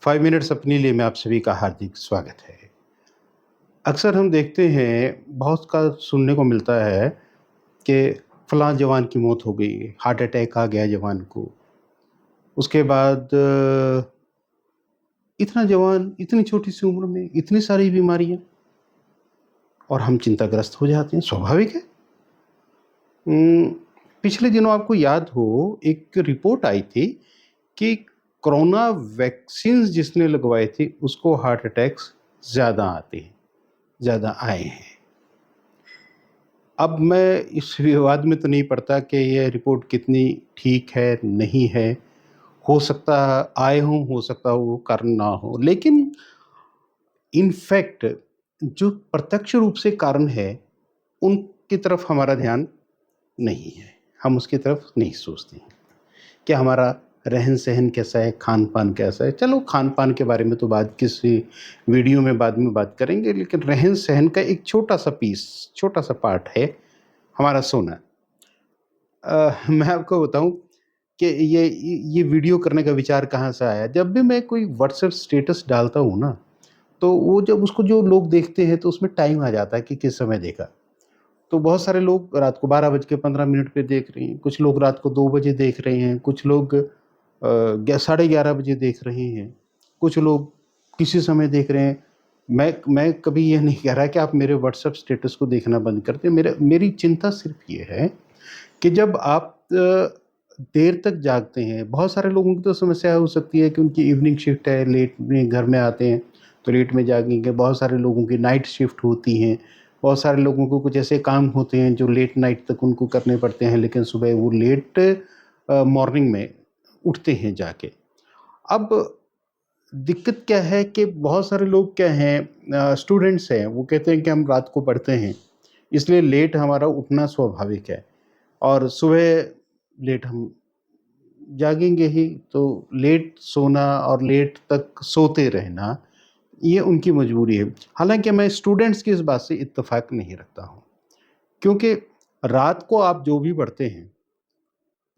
5 minutes अपने लिए में आप सभी का हार्दिक स्वागत है। अक्सर हम देखते हैं, बहुत का सुनने को मिलता है कि फलाँ जवान की मौत हो गई, हार्ट अटैक आ गया जवान को। उसके बाद इतना जवान, इतनी छोटी-सी उम्र में इतनी सारी बीमारियाँ और हम चिंताग्रस्त हो जाते हैं, स्वाभाविक है। उम, पिछले दिनों आपको याद हो एक रिपोर्ट आई थी कि कोरोना वैक्सीन्स जिसने लगवाए थे, उसको हार्ट अटैक्स ज़्यादा आते हैं, ज़्यादा आए हैं। अब मैं इस विवाद में तो नहीं पड़ता कि ये रिपोर्ट कितनी ठीक है, नहीं है। हो सकता आए हों, हो सकता वो कारण ना हो। लेकिन इन फैक्ट जो प्रत्यक्ष रूप से कारण है, उनकी तरफ हमारा ध्यान नहीं है। हम उसकी तरफ नहीं सोचते हैं कि हमारा रहन-सहन कैसा है, खान-पान कैसा है। चलो खान-पान के बारे में तो बाद किसी वीडियो में बाद में बात करेंगे, लेकिन रहन-सहन का एक छोटा-सा पीस, छोटा-सा पार्ट है हमारा सोना। मैं आपको बताऊँ कि ये वीडियो करने का विचार कहाँ से आया। जब भी मैं कोई व्हाट्सएप स्टेटस डालता हूँ ना, तो वो जब उसको जो लोग देखते हैं तो उसमें टाइम आ जाता है कि किस समय देखा। तो बहुत सारे लोग रात को 12:15 पे देख रहे हैं, कुछ लोग रात को 2 बजे देख रहे हैं, कुछ लोग साढ़े 11 बजे देख रहे हैं, कुछ लोग किसी समय देख रहे हैं। मैं कभी ये नहीं कह रहा कि आप मेरे व्हाट्सएप स्टेटस को देखना बंद कर दें। मेरी चिंता सिर्फ़ ये है कि जब आप देर तक जागते हैं, बहुत सारे लोगों की तो समस्या हो सकती है कि उनकी इवनिंग शिफ्ट है, लेट में घर में आते हैं, तो लेट में जागेंगे। बहुत सारे लोगों की नाइट शिफ्ट होती हैं, बहुत सारे लोगों को कुछ ऐसे काम होते हैं जो लेट नाइट तक उनको करने पड़ते हैं, लेकिन सुबह वो लेट मॉर्निंग में उठते हैं जाके। अब दिक्कत क्या है कि बहुत सारे लोग क्या हैं, स्टूडेंट्स हैं, वो कहते हैं कि हम रात को पढ़ते हैं, इसलिए लेट हमारा उठना स्वाभाविक है और सुबह लेट हम जागेंगे ही, तो लेट सोना और लेट तक सोते रहना, ये उनकी मजबूरी है। हालाँकि मैं स्टूडेंट्स की इस बात से इत्तेफ़ाक नहीं रखता हूँ, क्योंकि रात को आप जो भी पढ़ते हैं,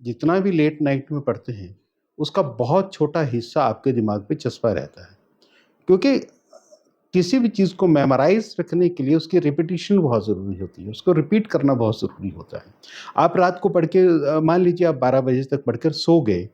जितना भी लेट नाइट में पढ़ते हैं, उसका बहुत छोटा हिस्सा आपके दिमाग पे चस्पा रहता है। क्योंकि किसी भी चीज़ को मेमोराइज़ रखने के लिए उसकी रिपिटिशन बहुत ज़रूरी होती है, उसको रिपीट करना बहुत ज़रूरी होता है। आप रात को पढ़ के मान लीजिए आप 12 बजे तक पढ़कर सो गए,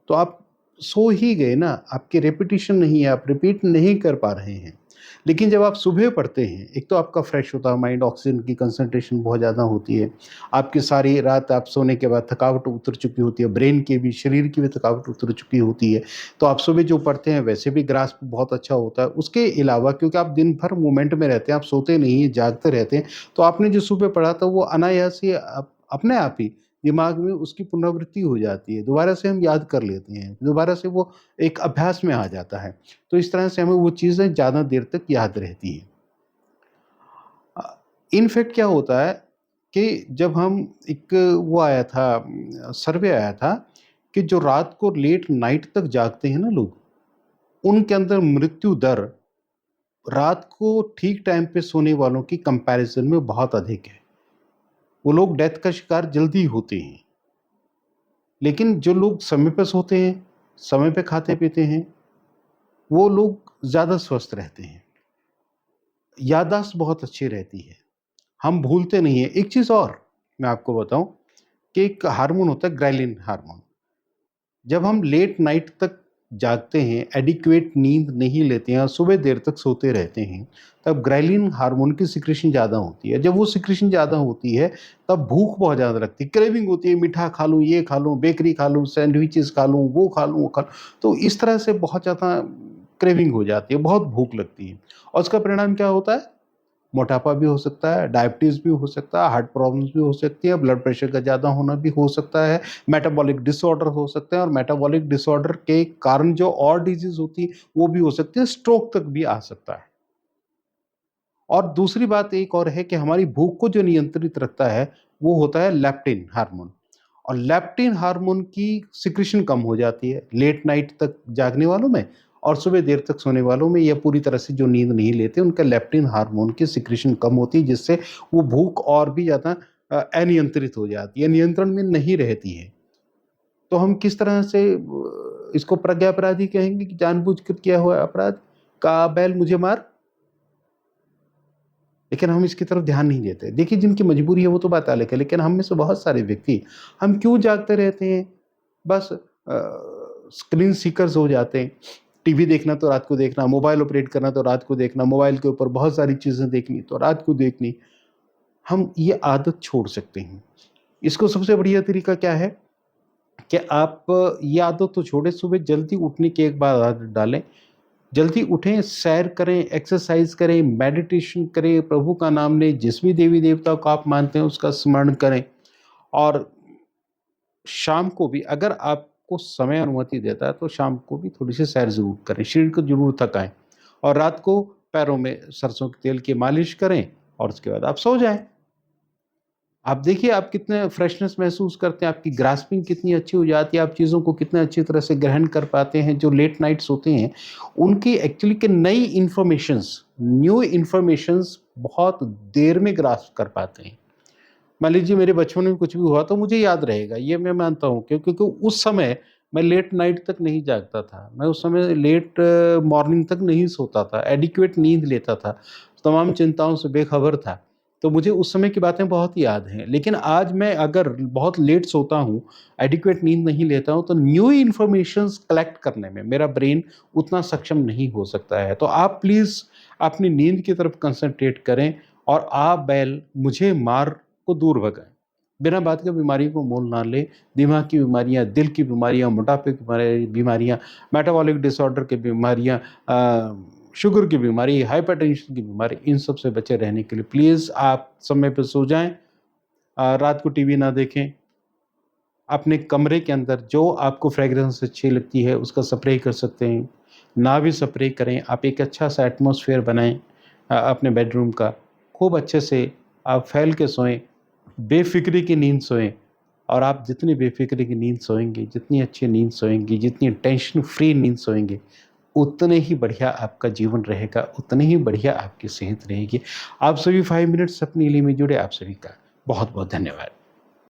तो आप सो ही गए ना, आपकी रिपिटिशन नहीं है, आप रिपीट नहीं कर पा रहे हैं। लेकिन जब आप सुबह पढ़ते हैं, एक तो आपका फ्रेश होता है माइंड, ऑक्सीजन की कंसंट्रेशन बहुत ज़्यादा होती है। आपकी सारी रात आप सोने के बाद थकावट उतर चुकी होती है, ब्रेन की भी, शरीर की भी थकावट उतर चुकी होती है। तो आप सुबह जो पढ़ते हैं वैसे भी ग्रास्प बहुत अच्छा होता है। उसके अलावा क्योंकि आप दिन भर मूवमेंट में रहते हैं, आप सोते नहीं हैं, जागते रहते हैं, तो आपने जो सुबह पढ़ा था वो अनायास ही अपने आप ही दिमाग में उसकी पुनरावृत्ति हो जाती है, दोबारा से हम याद कर लेते हैं, दोबारा से वो एक अभ्यास में आ जाता है। तो इस तरह से हमें वो चीज़ें ज़्यादा देर तक याद रहती हैं। अ, इन फैक्ट क्या होता है कि जब हम एक वो आया था, सर्वे आया था कि जो रात को लेट नाइट तक जागते हैं ना लोग, उनके अंदर मृत्यु दर रात को ठीक टाइम पे सोने वालों की कंपैरिज़न में बहुत अधिक है। वो लोग डेथ का शिकार जल्दी होते हैं। लेकिन जो लोग समय पे सोते हैं, समय पे खाते-पीते हैं, वो लोग ज़्यादा स्वस्थ रहते हैं। याददाश्त बहुत अच्छी रहती है। हम भूलते नहीं हैं। एक चीज़ और मैं आपको बताऊँ कि एक हार्मोन होता है ग्राइलिन हार्मोन। जब हम लेट नाइट तक जागते हैं, एडिक्वेट नींद नहीं लेते हैं और सुबह देर तक सोते रहते हैं, तब ग्राइलिन हार्मोन की सिक्रीशन ज़्यादा होती है। जब वो सिक्रीशन ज़्यादा होती है, तब भूख बहुत ज़्यादा लगती है, क्रेविंग होती है, मीठा खा लूँ, ये खा लूँ, बेकरी खा लूँ, सैंडविचेज़ खा लूँ, वो खा लूँ, वो खा लूँ। तो इस तरह से बहुत ज़्यादा क्रेविंग हो जाती है, बहुत भूख लगती है और उसका परिणाम क्या होता है? मोटापा भी हो सकता है, डायबिटीज़ भी हो सकता है, हार्ट प्रॉब्लम्स भी हो सकती है, ब्लड प्रेशर का ज़्यादा होना भी हो सकता है, मेटाबॉलिक डिसऑर्डर हो सकते हैं और मेटाबॉलिक डिसऑर्डर के कारण जो और डिज़ीज़ होती है, वो भी हो सकती है, स्ट्रोक तक भी आ सकता है। और दूसरी बात एक और है कि हमारी भूख को जो नियंत्रित रखता है, वो होता है लेप्टिन हार्मोन और लेप्टिन हार्मोन की सिक्रीशन कम हो जाती है, लेट नाइट तक जागने वालों में और सुबह देर तक सोने वालों में या पूरी तरह से जो नींद नहीं लेते, उनका लेप्टिन हार्मोन की सिक्रीशन कम होती है, जिससे वो भूख और भी ज़्यादा अनियंत्रित हो जाती है, नियंत्रण में नहीं रहती है। तो हम किस तरह से इसको प्रज्ञापराधी कहेंगे कि जानबूझकर किया हुआ अपराध, का बैल मुझे मार। लेकिन हम इसकी तरफ ध्यान नहीं देते। देखिए, जिनकी मजबूरी है वो तो बात अलग है, लेकिन हम में से बहुत सारे व्यक्ति, हम क्यों जागते रहते हैं? बस स्क्रीन सीकर्स हो जाते हैं। टीवी देखना तो रात को देखना, मोबाइल ऑपरेट करना तो रात को देखना, मोबाइल के ऊपर बहुत सारी चीज़ें देखनी तो रात को देखनी। हम ये आदत छोड़ सकते हैं। इसको सबसे बढ़िया तरीका क्या है कि आप ये आदत तो छोड़ें, सुबह जल्दी उठने की एक बार आदत डालें। जल्दी उठें, सैर करें, एक्सरसाइज करें, मेडिटेशन करें, प्रभु का नाम लें, जिस भी देवी देवता को आप मानते हैं उसका स्मरण करें। और शाम को भी अगर आपको समय अनुमति देता है तो शाम को भी थोड़ी सी सैर ज़रूर करें, शरीर को ज़रूर थकाएं। और रात को पैरों में सरसों के तेल की मालिश करें और उसके बाद आप सो जाएं। आप देखिए आप कितने फ्रेशनेस महसूस करते हैं, आपकी ग्रास्पिंग कितनी अच्छी हो जाती है, आप चीज़ों को कितने अच्छी तरह से ग्रहण कर पाते हैं। जो लेट नाइट्स होते हैं उनकी एक्चुअली के नई इन्फॉर्मेशंस, न्यू इन्फॉर्मेशंस बहुत देर में ग्रास्प कर पाते हैं। मान लीजिए मेरे बचपन में कुछ भी हुआ तो मुझे याद रहेगा, ये मैं मानता हूँ, क्योंकि उस समय मैं लेट नाइट तक नहीं जागता था, मैं उस समय लेट मॉर्निंग तक नहीं सोता था, एडिक्वेट नींद लेता था, तमाम चिंताओं से बेखबर था। तो मुझे उस समय की बातें बहुत याद हैं। लेकिन आज मैं अगर बहुत लेट सोता हूँ, एडिक्वेट नींद नहीं लेता हूँ, तो न्यू इन्फॉर्मेशंस कलेक्ट करने में मेरा ब्रेन उतना सक्षम नहीं हो सकता है। तो आप प्लीज़ अपनी नींद की तरफ कंसंट्रेट करें और आप बैल मुझे मार को दूर भगाएँ। बिना बात के बीमारी को मोल ना लें। दिमाग की बीमारियाँ, दिल की बीमारियाँ, मोटापे की बीमारियाँ, मेटाबॉलिक डिसऑर्डर की बीमारियाँ, शुगर की बीमारी, हाइपरटेंशन की बीमारी, इन सब से बचे रहने के लिए प्लीज़ आप समय पे सो जाएँ। रात को टीवी ना देखें। अपने कमरे के अंदर जो आपको फ्रेग्रेंस अच्छी लगती है उसका स्प्रे कर सकते हैं। ना भी स्प्रे करें, आप एक अच्छा-सा एटमॉस्फेयर बनाएँ अपने बेडरूम का। खूब अच्छे से आप फैल के सोएँ, बेफ़िक्री की नींद सोएँ। और आप जितनी बेफ़िक्री की नींद सोएँगे, जितनी अच्छी नींद सोएँगे, जितनी टेंशन फ्री नींद सोएँगे, उतने ही बढ़िया आपका जीवन रहेगा, उतनी ही बढ़िया आपकी सेहत रहेगी। आप सभी 5 मिनट्स अपने लिए में जुड़े, आप सभी का बहुत-बहुत धन्यवाद।